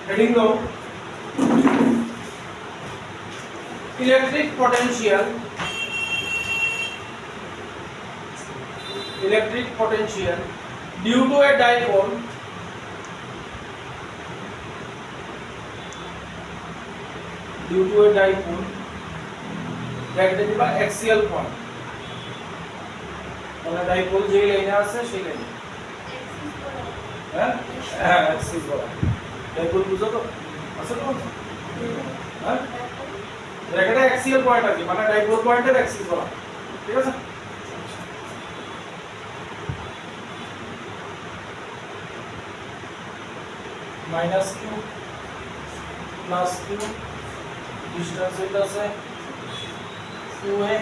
Heading দাও electric potential due to a dipole ব্র্যাকেটে দিবা axial point মানে ডাইপোল যে লাইনে আছে সেই লাইনে হ্যাঁ হ্যাঁ অ্যাক্সিস বলা ডাইপোল বুঝো তো আছে তো হ্যাঁ ব্র্যাকেটে axial point আছে মানে ডাইপোল পয়েন্টের অ্যাক্সিস বলা ঠিক আছে minus q plus q distance হইতাছে 2a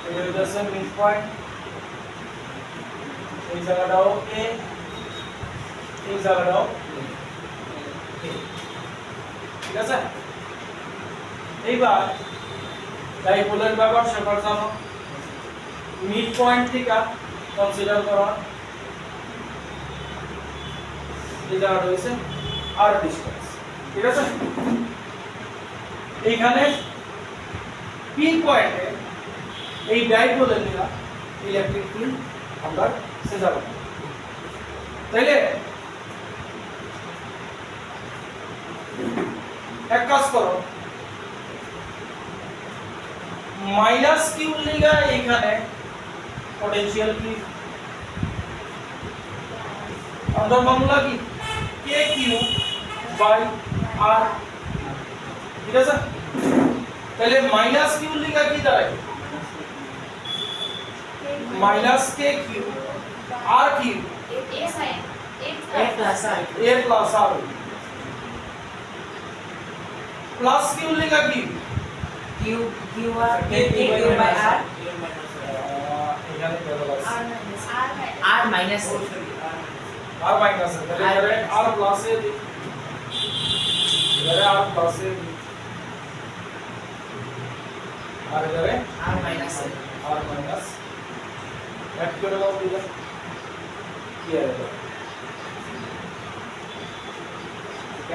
এটা হইতাছে মিড পয়েন্ট এই জায়গাটাও a এই জায়গাটাও a ঠিক আছে এইবার ডাইপোলের ব্যাপার সেবার জানো মিড পয়েন্ট থেকে কনসিডার করা এই জায়গাটা হইছে r ডিসটেন্স ঠিক আছে এইখানে p পয়েন্টে এই ডাইপোলের নিলা ইলেকট্রিক ফিল্ড আমরা সেটা করব তাইলে এক কাজ করো মাইনাস কিউ লিগা এখানে পটেনশিয়াল কি अंदर मामला की के क्यू बाय आर ঠিক আছে তাহলে মাইনাস কিউ লিখা কি দাঁড়ায় minus K Q R Q a sin a plus r a plus R plus Q লিখা কি q q r k q by r এখানে প্লাস r minus আর মাইনাস তাহলে আর প্লাস এ দি আর প্লাস এ দি আর এবারে r minus আর minus এক করে দাও দিলে কি হবে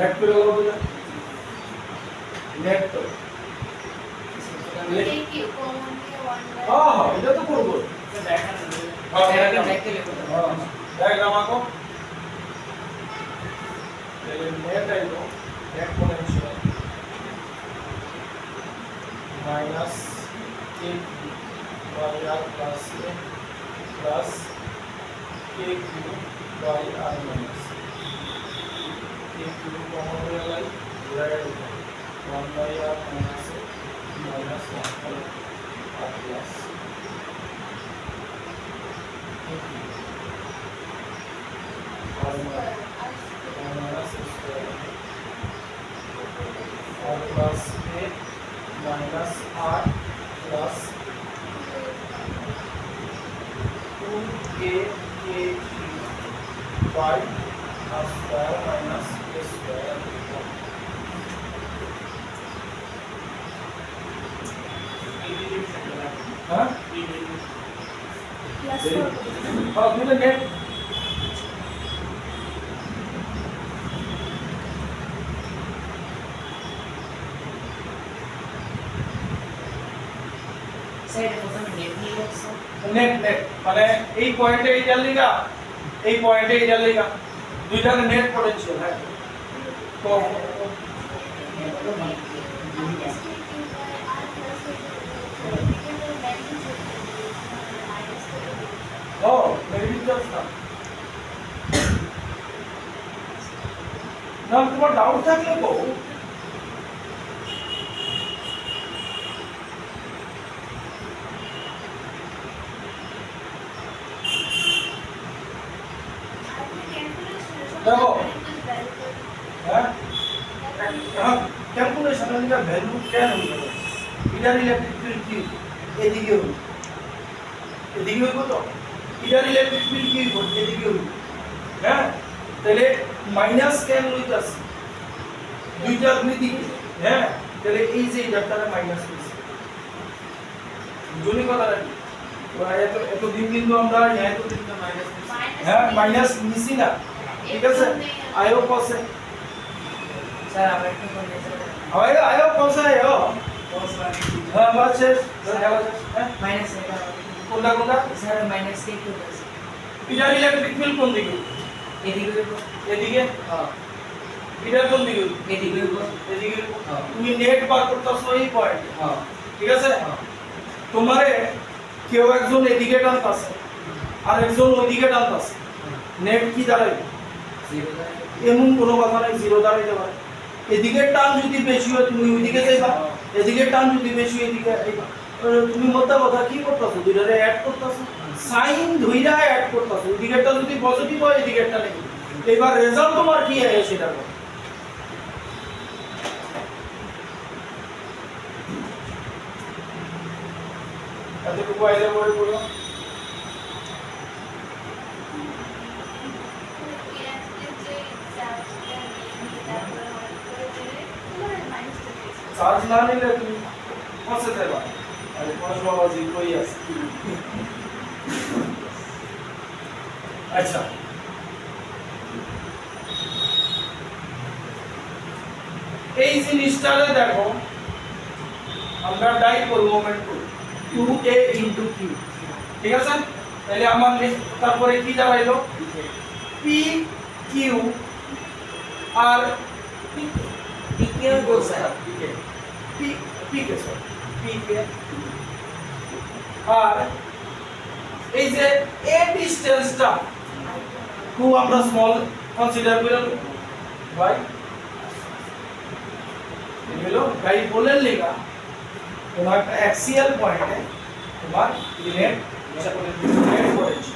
এক করে দাও দিলে নেট তো a q common के 1 হ্যাঁ এটা তো করব দেখতে লিখো डायग्राम आको पहले नेट आइलो exponential minus a by r plus a plus k q by r minus k q common हो जाएगा divide 1 by r minus a minus 1 by r plus k q r minus square r plus a minus r plus 2k k by r square minus a square हाँ plus हाँ do the net সাইডে প্রথমে net নিয়ে রাখছো net net মানে এই পয়েন্টে এই জানলিগা এই পয়েন্টে এই জানলিগা দুইটার নেট পটেনশিয়াল হ্যাঁ তো minus k q by r plus a ও মেবি জাস্ট না তোমার ডাউট থাকলে বল देखो হ্যাঁ হ্যাঁ ক্যালকুলেশনের का ভ্যালু কেন হলো ইডার ইলেকট্রিক ফিল্ড কি এদিকে হলো এদিকে হইব তো ইডার ইলেকট্রিক ফিল্ড কি হইব এদিকে হইব হ্যাঁ তাহলে মাইনাস কেন লইতাছে দুইটা দিকে হ্যাঁ তাহলে এই যে ইডারটারে মাইনাস হইছে জনি কথা রাখি তো এত দিন কিন্তু আমরা এত দিন মাইনাস হ্যাঁ মাইনাস নিছি না ঠিক আছে आयो कौन से স্যার আবার একটু বলে স্যার आयो कौन सा है हो हाँ बस है মাইনাস এটা কোনটা কোনটা স্যার মাইনাস কে কিউব আছে ইটার ইলেকট্রিক ফিল্ড কোন দিকে এদিকে দেবো এদিকে হ্যাঁ ইটার কোন দিকে এদিকে দেবো এদিকে হ্যাঁ তুমি নেট বার করতেছো এই পয়েন্ট হ্যাঁ ঠিক আছে তোমারে কেউ একজন এদিকে টানতাছে আর একজন ওইদিকে টানতাছে নেট কি দাঁড়ায় এমন কোনো কথা নাই জিরো দাঁড়াইতে পারে এদিকে টান যদি বেশি হয় তুমি ওইদিকে যাইবা এদিকে টান যদি বেশি হয় এদিকে যাইবা তুমি মোটা কথা কি করতেছো দুইটারে অ্যাড করতেছো সাইন ধইরা অ্যাড করতেছো ওইদিকেরটা যদি পজিটিভ হয় এদিকেরটা নেগেটিভ এবার রেজাল্ট তোমার কি হয় সেটা বলো এতটুকু আইলে পরে বলো চার্জ না নিলে তুমি ফসে যাবা আরে কোন বাবাজি কই আছে আচ্ছা এই জিনিসটারে দেখো আমরা ডাইপোল মোমেন্ট করি 2a q ঠিক আছে তাহলে আমার তারপরে কি দাঁড়াইলো p q আর পিকেও গো স্যার p কে স্যার p কে আর এই যে a ডিসটেন্সটা খুব আমরা স্মল কনসিডার করলাম ভাই হলো ডাইপোলের লেগা তোমার একটা অ্যাক্সিয়াল পয়েন্টে তোমার নেট নেট পড়েছে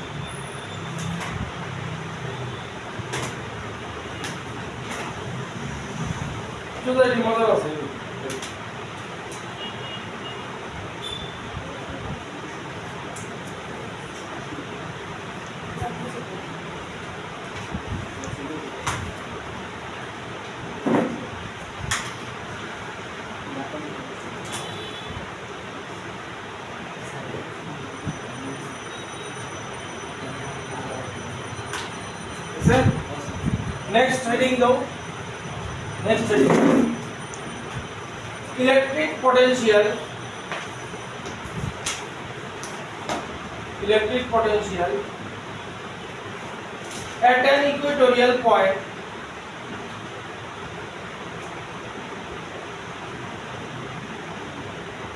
যদি মজা আছে next heading though next heading electric potential at an equatorial point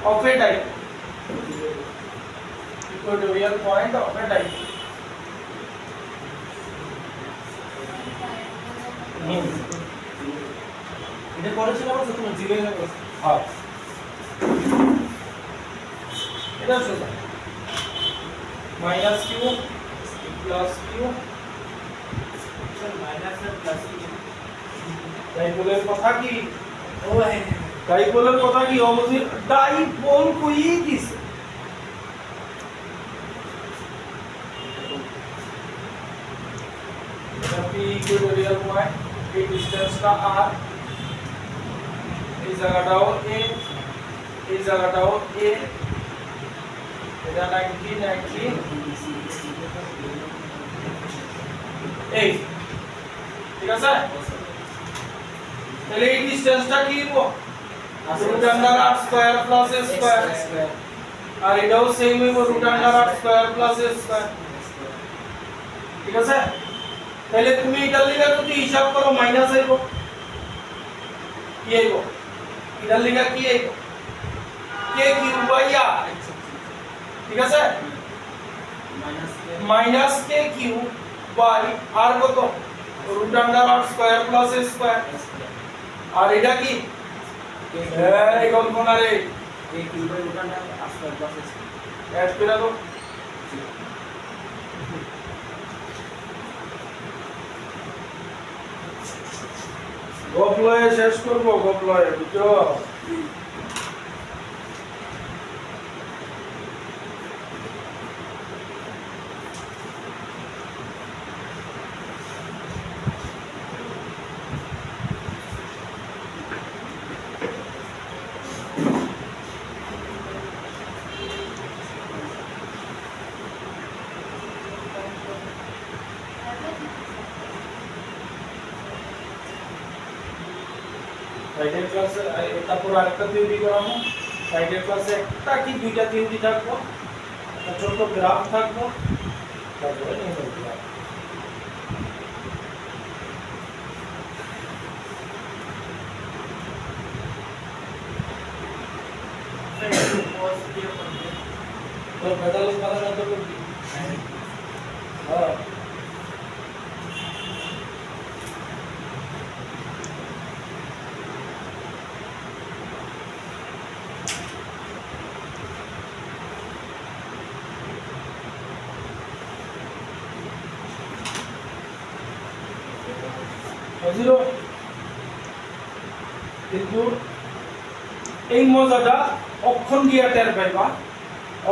of a type equatorial point of a type এটা করেছিল আমরা তুমি জিরো এনে করছ হ্যাঁ এটা সোজা minus Q plus Q sir minus আর প্লাস কিউ ডাইপোলের কথা কি ও হ্যাঁ ডাইপোলের কথা কি অবশ্যই ডাইপোল কই দিছে এটা পি ইকুইটোরিয়াল পয়েন্ট এই ডিসটেন্সটা আর এই জায়গাটাও এ এই জায়গাটাও এ এটা 90 এই ঠিক আছে তাহলে এই ডিসটেন্সটা কি হবে root under r square plus a square আর এটাও সেম হবে root under r square plus a square ঠিক আছে তাহলে তুমি এটার লিগা যদি হিসাব করো মাইনাস আইবো কি আইবো এটার লিগা কি আইবো কে কিউব বাই r ঠিক আছে minus K cube by r কত root under r square plus a square আর এটা কি এই কল্পনা রে এই কিউবের root under r square plus a add করে দাও গপলয়ে শেষ করব গপলয়ে বুঝছো ফ্রাইডে ক্লাসে তারপর আরেকটা থিওরি করাবো। ফ্রাইডে ক্লাসে একটা কি দুইটা থিওরি থাকবো, একটা ছোট গ্রাফ থাকবো, তারপরে নিউমেরিক গ্রাফ। तो मेडल उत्पादन तो हाँ জিরো কিন্তু এই মজাটা অক্ষণ দিয়ে টের পাইবা।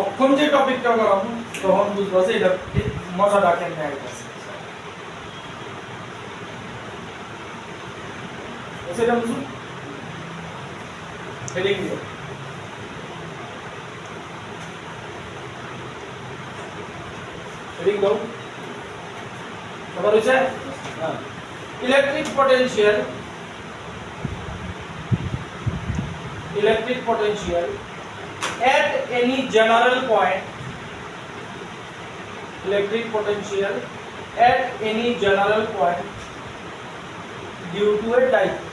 অক্ষণ যে টপিকটা করাবো তখন বুঝবা যে এটা মজাটা কেমনে আইতাছে। সেটা বুঝুন হেডিং দিয়ে হেডিং দাও। সবার হয়েছে? হ্যাঁ। Electric potential at any general point, electric potential at any general point due to a dipole.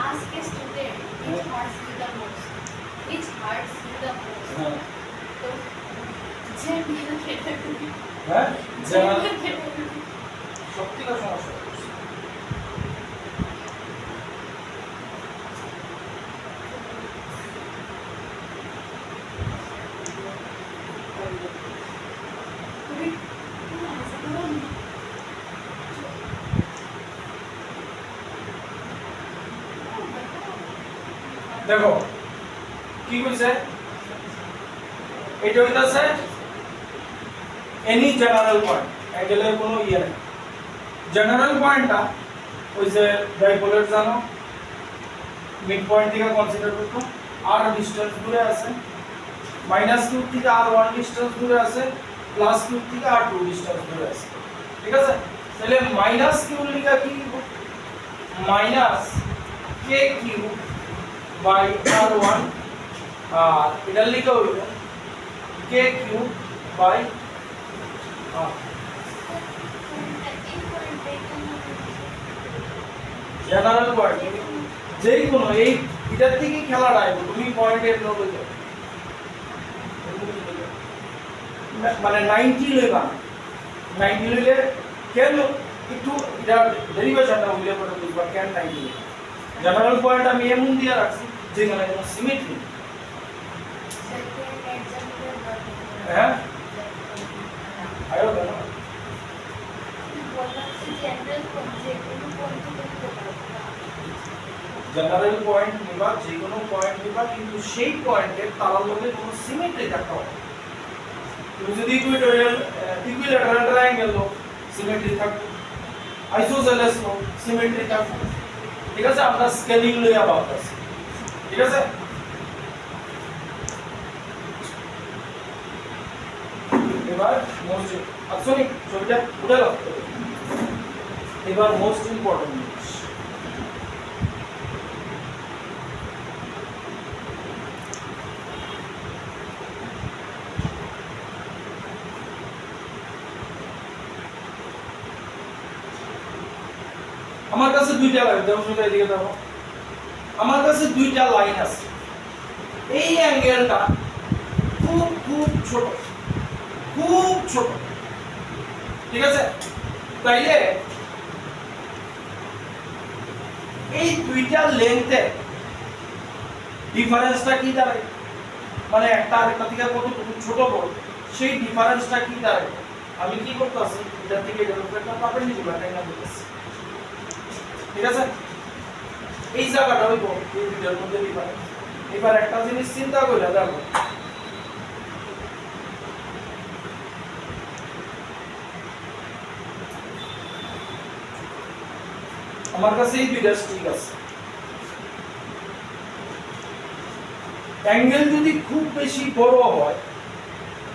Ask a student which hurts you the most. Which hurts you the most. So, general category. হ্যাঁ General category. সত্যিকার সমস্যা। দেখো কি কইছে, এটা হইতাছে any general point, অ্যাঙ্গেলের কোনো ইয়ে নাই। জেনারেল পয়েন্টটা ওই যে ডাইপোলের জানো মিড পয়েন্ট থেকে কনসিডার করতো, আর ডিসটেন্স দূরে আছে, -q থেকে r1 ডিসটেন্স দূরে আছে, +q থেকে r2 ডিসটেন্স দূরে আছে। ঠিক আছে, তাহলে -q লিখা কি -kq by r1 আর এটা লিখা হইল kq by r। General point যেই কোনো এই এটার থেকে খেলাটা আইব, তুমি পয়েন্টের নোট যাও মানে 90 লইবা, 90 লইলে কেন একটু এটা ডেরিভেশনটা হইলে পরে বুঝবা কেন 90। জেনারেল পয়েন্ট আমি এমন দিয়ে রাখছি যেখানে কোনো সিমেট্রি হ্যাঁ আয়ো কেন জেনারেল পয়েন্ট নিবা, যে কোনো পয়েন্ট নিবা, কিন্তু সেই পয়েন্টের তারার মধ্যে কোনো সিমেট্রি থাকতে হবে। তুমি যদি ইকুইল্যাটারাল ট্রায়াঙ্গেল লো সিমেট্রি থাকবে, আইসোসেলেস লো সিমেট্রি থাকবে। ঠিক আছে, আমরা স্কেলিং লইয়া ভাবতেছি। ঠিক আছে, এবার মোস্ট আসলে ছবিটা উঠে রাখতে হবে। এবার মোস্ট ইম্পর্টেন্ট জিনিস, আমার কাছে দুইটা লাইন, দেখো শুধু এদিকে দেখো, আমার কাছে দুইটা লাইন আছে। এই অ্যাঙ্গেলটা খুব খুব ছোট, খুব ছোট। ঠিক আছে, তাইলে এই দুইটা লেন্থে ডিফারেন্সটা কি দাঁড়ায়, মানে একটা আরেকটা থেকে কতটুকু ছোট বড়, সেই ডিফারেন্সটা কি দাঁড়ায় আমি কি করতেছি এটা থেকে এটার উপরে একটা পারপেন্ডিকুলার লাইন দিতেছি ঠিক আছে এই জায়গাটা হইব এই দুইটার মধ্যে ডিফারেন্স এবার একটা জিনিস চিন্তা কইরা দেখো আমার কাছে এই দুইটা ঠিক আছে অ্যাঙ্গেল যদি খুব বেশি বড় হয়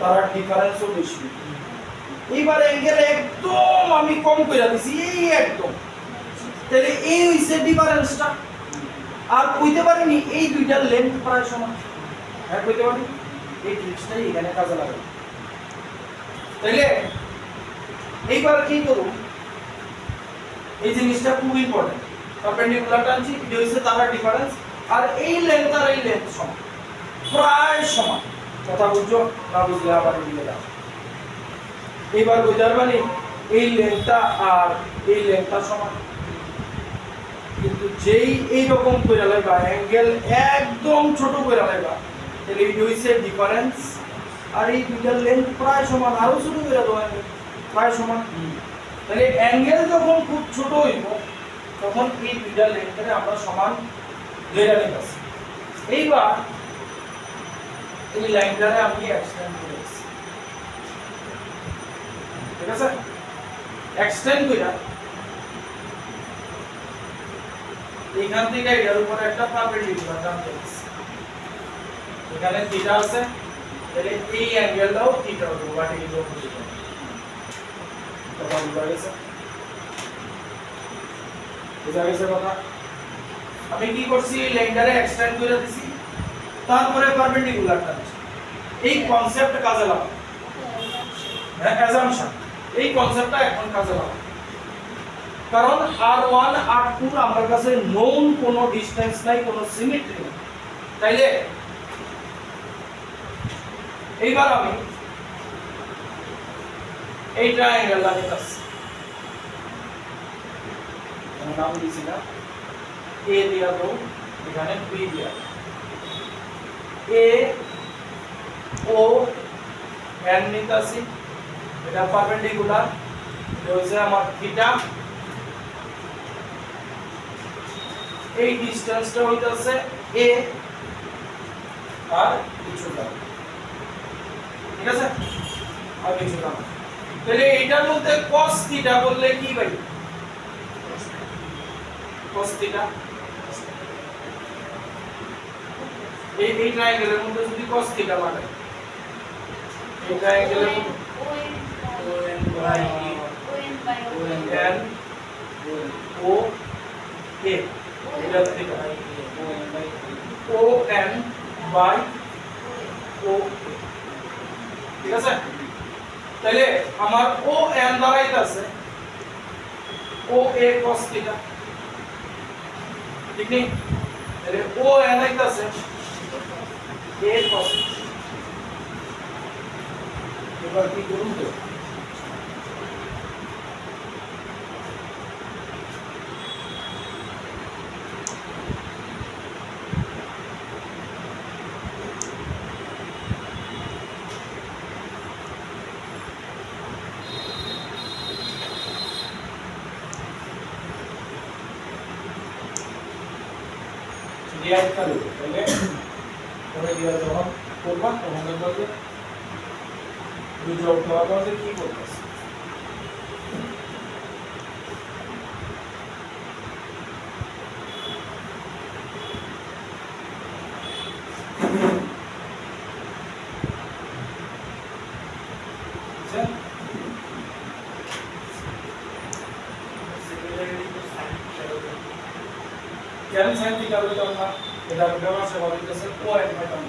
তার ডিফারেন্সও বেশি এইবার অ্যাঙ্গেল একদম আমি কম কইরা দিছি এই একদম তাহলে এই হইছে ডিফারেন্সটা আর কইতে পারিনি এই দুইটার লেন্থ প্রায় সমান হ্যাঁ কইতে পারি এই ট্রিক্সটাই এখানে কাজে লাগে তাইলে এইবার কি করব এই জিনিসটা খুব ইম্পর্টেন্ট পারপেন্ডিকুলার টানছি এটা হইছে তার ডিফারেন্স আর এই লেন্থ আর এই লেন্থ সমান প্রায় সমান কথা বুঝছো না বুঝলে আবার দিলে দাও এবার বুঝার মানে এই লেন্থটা আর এই লেন্থটা সমান কিন্তু যেই এই রকম কইরা লাইবা অ্যাঙ্গেল একদম ছোট কইরা লাইবা তাহলে এই হইছে ডিফারেন্স আর এই দুইটার লেন্থ প্রায় সমান আরো ছোট কইরা দাও প্রায় সমান তাহলে অ্যাঙ্গেল যখন খুব ছোট হইব তখন এই দুইটার লেন্থে আমরা সমান ধরে নিতেছি এইবার এই লাইনটারে আমি এক্সটেন্ড করেছি ঠিক আছে এক্সটেন্ড কইরা এখান থেকে এর উপরে একটা পারপেন্ডিকুলার টানতে হবে এখানে থিটা আছে তাহলে এই অ্যাঙ্গেলটাও থিটা হবে ভার্টিক্যাল পজিশন কথা বুঝা গেছে বুঝা গেছে কথা আমি কি করছি এই লাইনটারে এক্সটেন্ড করে দিছি তারপরে পারপেন্ডিকুলার টানছি এই কনসেপ্ট কাজে লাগাও হ্যাঁ অ্যাজাম্পশন এই কনসেপ্টটা এখন কাজে লাগাও কারণ r1 r2 আমার কাছে নোন কোনো ডিসটেন্স নাই কোনো সিমেট্রি নেই তাইলে এইবার আমি এই ট্রায়াঙ্গেলটা নিতেছি আমি নাম দিছি না a দিয়া দাও এখানে b দিয়া a o n নিতেছি এটা পারপেন্ডিকুলার এটা হচ্ছে আমার থিটা এই ডিসটেন্সটা হইতাছে a আর কিছু না ঠিক আছে আর কিছু না তাহলে এটার মধ্যে cos থিটা বললে কি ভাই cos থিটা এই ট্রায়াঙ্গেলের মধ্যে যদি cos থিটা লাগাই এই ট্রায়াঙ্গেলের মধ্যে ON by n o a এটা theta o n by o ঠিক আছে তাহলে আমার o n দাঁড়াইতাছে o a cos theta ঠিক নেই তাহলে o n আইতাছে a cos এবার কি করুন তো ডিভাইড করব তাহলে পরে দিয়া যখন করবা তখন দেখবা যে বুঝে উঠতে পারবা যে কি করতেছে কেন sin থিটা বলতে আমরা এটা ব্যবহার করে বলতেছে কোয়াড ম্যাটাম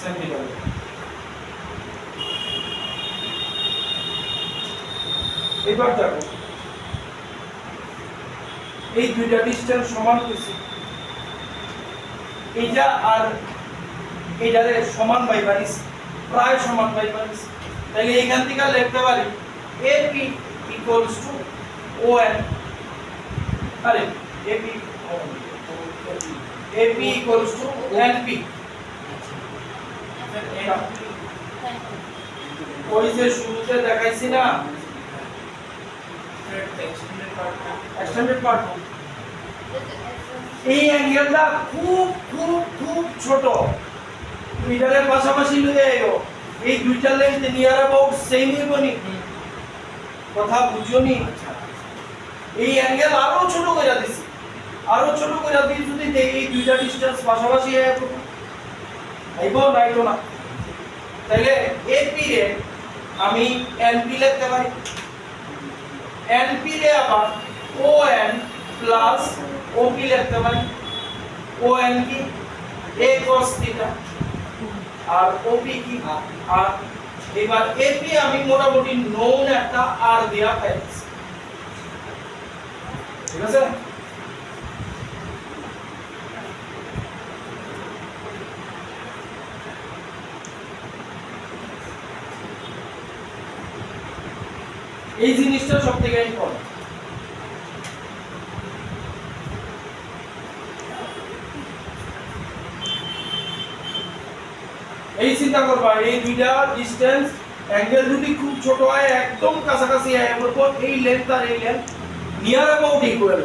sin থিটা এবার দেখো এই দুইটা ডিসটেন্স সমান হইছে এইটা আর এইটারে সমান বাই পারিস প্রায় সমান বাই পারিস তাহলে এখান থেকে লিখতে পারি AP equals to ON আরে AP AP equals to NP ওই যে শুরুতে দেখাইছি না এক্সটেন্ডেড পার্ট, এই অ্যাঙ্গেলটা খুব খুব খুব ছোট, দুইটার পাশাপাশি লয়ে আইও, এই দুইটার লেন্থ নিয়ার অ্যাবাউট সেম হইবনি, কথা বুঝছনি? এই অ্যাঙ্গেল আরো ছোট কইরা দিছি, আরো ছোট কইরা দিই যদি দেই এই দুইটা ডিসটেন্স পাশাপাশি আইবো, আইবো নাইতো না। তাইলে এপি রে আমি এনপি লিখতে পারি, এনপি রে আবার ওএন প্লাস ওপি লিখতে পারি। ওএন কি এ cos থিটা আর ওপি কি আর। এবার এপি আমি মোটামুটি নোন একটা আর দিয়া পাইছি, ঠিক আছে? এই জিনিসটা সবথেকে ইম্পর্টেন্ট। এই চিন্তা করবা এই দুইটা ডিসটেন্স অ্যাঙ্গেল যদি খুব ছোট হয় একদম কাছাকাছি হয় এরপর এই লেন্থ আর এই লেন্থ নিয়ার অ্যাবাউট ইকুয়াল,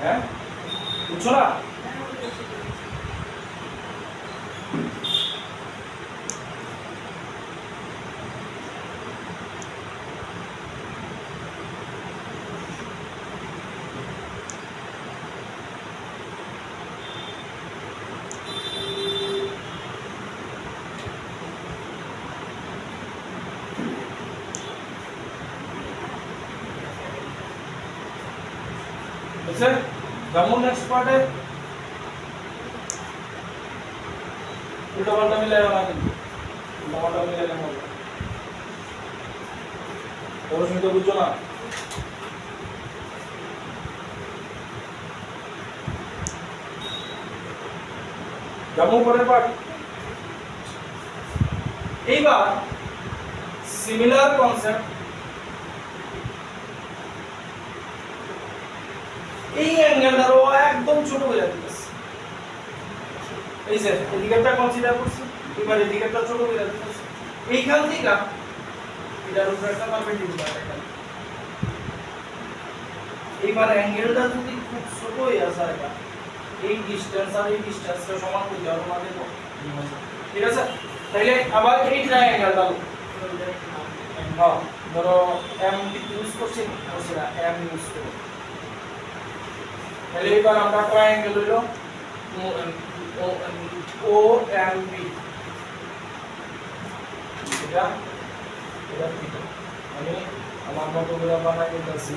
হ্যাঁ বুঝছো না? বুঝছেন? যেমন নেক্সট পার্টে উল্টা পাল্টা মিলাইও না, কিন্তু উল্টা পাল্টা মিলাইলে হবে অবশ্যই, তো বুঝছো না? যেমন পরের পার্ট। এইবার সিমিলার কনসেপ্ট, এই অ্যাঙ্গেলটারও একদম ছোট হয়ে যাচ্ছে, এই যে এদিকেরটা কনসিডার করছি, এবার এদিকেরটা ছোট হয়ে যাচ্ছে, এইখান থেকে এটার উপর একটা পারপেন্ডিকুলার একটা, এইবার অ্যাঙ্গেলটা যদি খুব ছোট হয়ে যায় এই ডিসটেন্স আর এই ডিসটেন্সটা সমান করতে হবে আমাদের, ঠিক আছে? তাহলে আবার এই ট্রায়াঙ্গেলটা হ্যাঁ ধরো এম ইউজ করছি না, এম ইউজ করব, তাহলে এবার আমরা ট্রায়াঙ্গেল হইলো ও এম বি, এটা এটা থিটা, আমি আমার মতো করে বানাই দিতেছি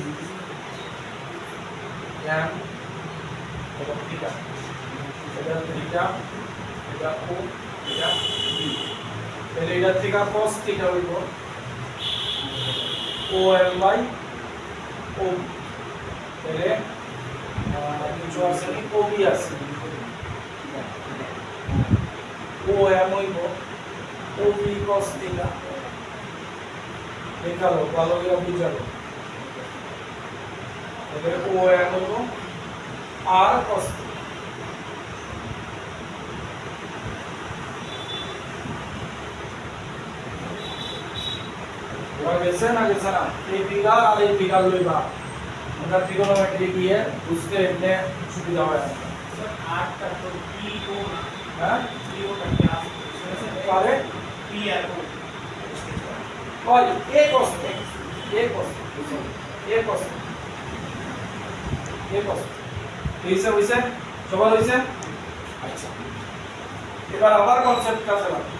এম এটা থিটা, এটা থিটা, এটা ও, এটা বি, তাহলে এটা থেকে cos থিটা হইব ও এম বাই ও, তাহলে কিছু আছে নি ও বি আছে, ও এম হইব ও বি cos থিটা, দেখালো ভালো করে বুঝালো, তাহলে ও এম হইব আর cos থিটা। গেছে না গেছে না? এই ফিগার আর এই ফিগার লইবা, আমরা ট্রিগোনোমেট্রি দিয়ে বুঝতে এমনি সুবিধা হয়। सर 8 का तो पी को হ্যাঁ पी को करके आप পারে पी आर को और ए cos হইছে সবার হইছে। আচ্ছা এবার আবার কনসেপ্ট কাছে লাগবে,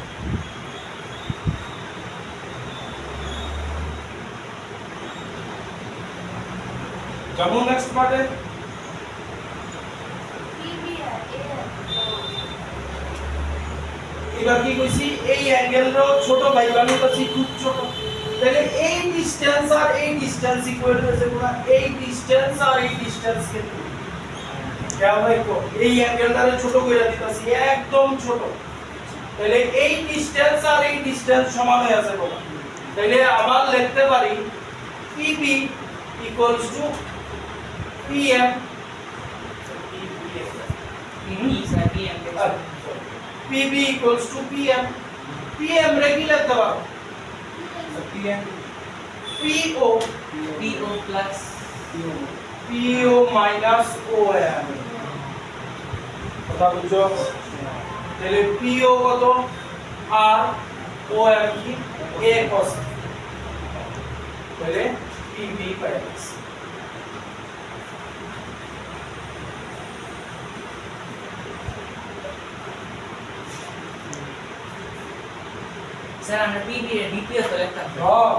যেমন নেক্সট পার্টে এবার কি কইছি এই অ্যাঙ্গেলর ছোট ভাই বানাইতাছি খুব ছোট, তাহলে এই ডিসটেন্স আর এই ডিসটেন্স ইকুয়াল হইছে পুরা এই ডিসটেন্স আর এই ডিসটেন্স কে খেয়াল রাখো, এই অ্যাঙ্গেলটারে ছোট কইরা দিতাছি একদম ছোট, তাহলে এই ডিসটেন্স আর এই ডিসটেন্স সমান হয়ে আছে বাবা, তাহলে আবার লিখতে পারি PB = PM, PB sir PM PB equals to PM. PM রে কি লিখতে পারো? PM PO PO plus PO minus OM. কথা বুঝছো? তাহলে PO কত? আর OM কি? A cos। তাহলে PB পাই গেছে। sir আমরা PB এর দ্বিতীয় তো লিখতাম হ্যাঁ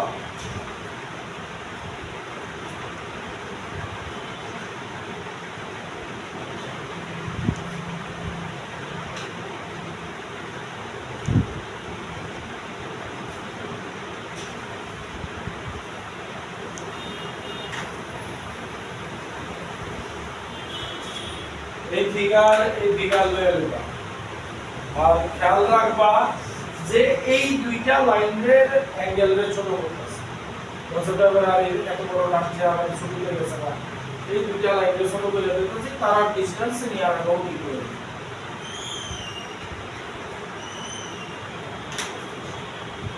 এই ফিগার লয়ে লইবা আর খেয়াল রাখবা যে এই দুইটা লাইনের অ্যাঙ্গেলের ছোট করতেছে ছোট করে আর এত বড় রাখছে আর ছোট হয়ে গেছে না এই দুইটা লাইনের ছোট করে দিতেছি তারা ডিসটেন্স নিয়ে আর গৌতি করে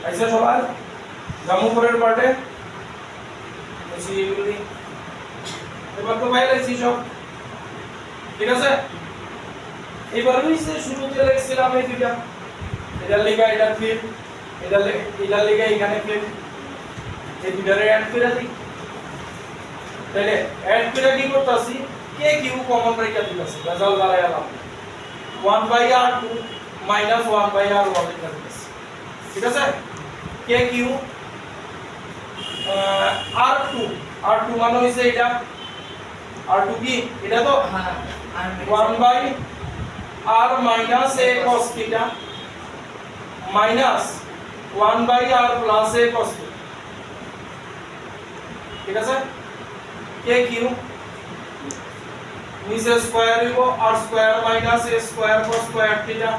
আইসা সবাই জামুপুরের পার্টে এসি এগুলি এবার তো বাইরে এসি সব ঠিক আছে এবার হইছে শুরুতে লিখছিলাম এই দুইটা এটা লেখা এটা ফিল এটা লেখা এখানে ফিল এই দুইটারে অ্যাড করে দিই তাহলে অ্যাড করে কি করতেছি কে কিউ কমন রেখে দিতেছি রেজাল্ট বাড়াইলাম 1/r2 minus 1/r1 রেখে দিতেছি ঠিক আছে কে কিউ r2 মানে হইছে এটা r2 কি এটা তো হ্যাঁ 1/r minus a cos theta minus 1/r plus a cos theta ঠিক আছে কে কিউ নিচে স্কয়ার হইব r square minus a square cos square theta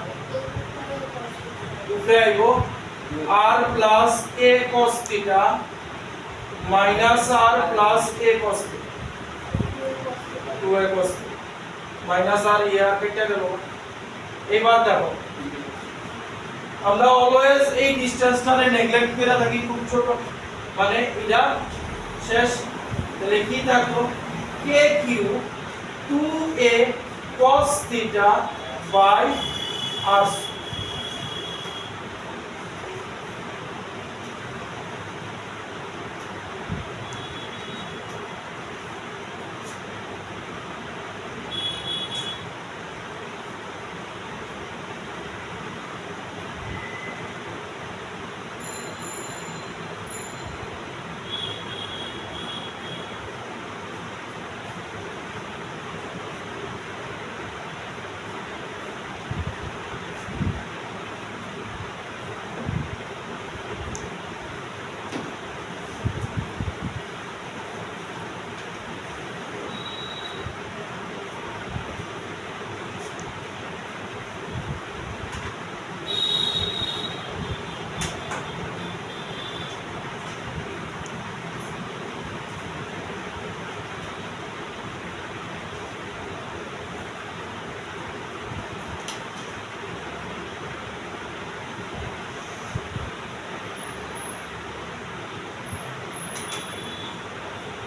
উপরে আইব r plus a cos theta minus r plus a cos theta 2a cos theta minus আর ইয়ার কেটে গেল এবার দেখো আমরা অলওয়েজ এই ডিসটেন্সটারে নেগলেক্ট করে থাকি খুব ছোট মানে এটা শেষ তাহলে কি থাকলো K Q 2a cos theta by r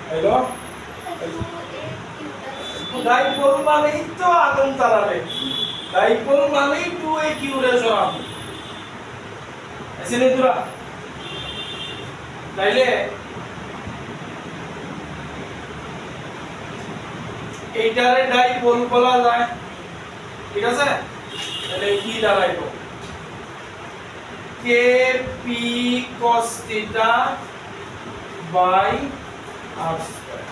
hello dipole মানেই তো আগুন তাড়াবে ডাইপোল মানেই 2a কিউ রে সরাবো এসে তোরা তাইলে এইটারে ডাইপোল বলা যায় ঠিক আছে তাহলে কি দাঁড়াইবো kp cos theta by r square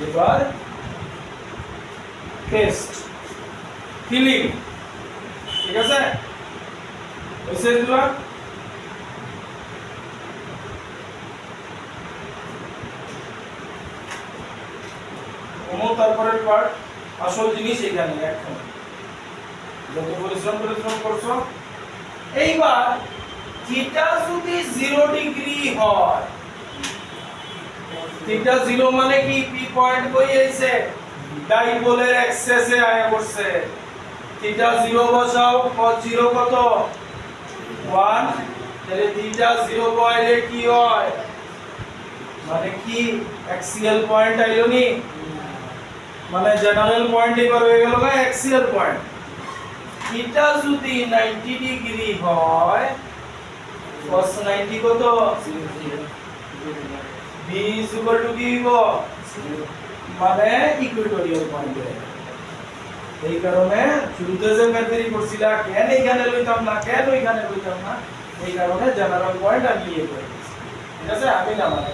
এবার টেস্ট ফিলিং ঠিক আছে এসে দিবা তারপরের পার্ট আসল জিনিস এখানে এখন যত পরিশ্রম করছো এইবার থিটা যদি 0 ডিগ্রি হয় থিটা 0 মানে কি পি পয়েন্ট কই আইছে ডাইপোলের এক্সেসে আয়া পড়ছে থিটা 0 বসাও cos 0 কত 1 তাহলে থিটা 0 পয়েন্টে কি হয় মানে কি অ্যাক্সিয়াল পয়েন্ট আইলো নি মানে জেনারেল পয়েন্ট এবার হয়ে গেল না অ্যাক্সিয়াল পয়েন্ট থিটা যদি 90 ডিগ্রি হয় cos 90 কত b = কি হইব মানে ইকুয়েটোরিয়াল পয়েন্ট এই কারণে শুরুতে যে ম্যাথেরি করছিলা কেন এইখানে লইতাম না কেন ওইখানে লইতাম না এই কারণে জেনারেল পয়েন্ট আমি ইয়ে করে দিয়েছি ঠিক আছে আমি না মানে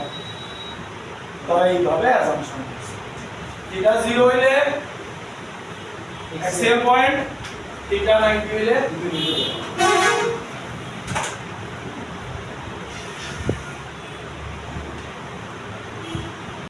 তো এইভাবে অ্যাসাম্পশন করছি থিটা 0 হইলে এক্সিয়াল পয়েন্ট থিটা 90 হইলে